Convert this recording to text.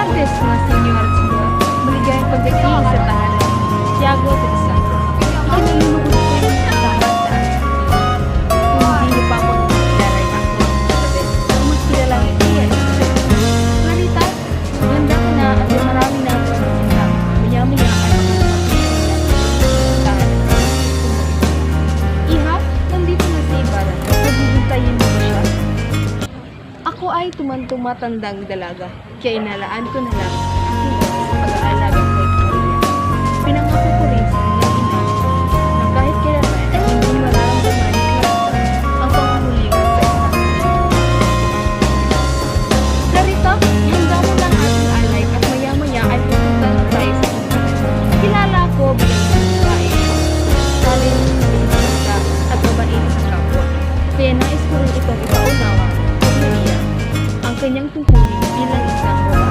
tardes, mga senyor at senyor. Maligayang pagdating sa tahanan. Tiago at Alessandro. Ikinalulugod ko yung kasama sa aking kung hindi niyo pa ako nakikilala yung ako ng sabi. Kung mas kilalang iyan. Clarita, ganda ka na at marami na ako ng sinabi. Maya-maya ay Iha, nandito na si Ibarra. Maghihintayin mo ba siya? Ako ay tumatandang dalaga, kaya inalaan ko na lang ang aking oras sa pag-aalaga kay Gloria. Pinangako ko rin sa kanyang ina na kahit kailan ay hindi mararamdaman ni Clarita ang panghuhulingan sa isang Clarita, ihanda mo lang ating alay at maya-maya ay pupunta na tayo sa kumpulan. Kilala ko bilang isang babae, saling ka at mabait sa kapwa. Kaya nais ko rin itong ipaunawa kay Maria ang kanyang tungkulin bilang isang babae.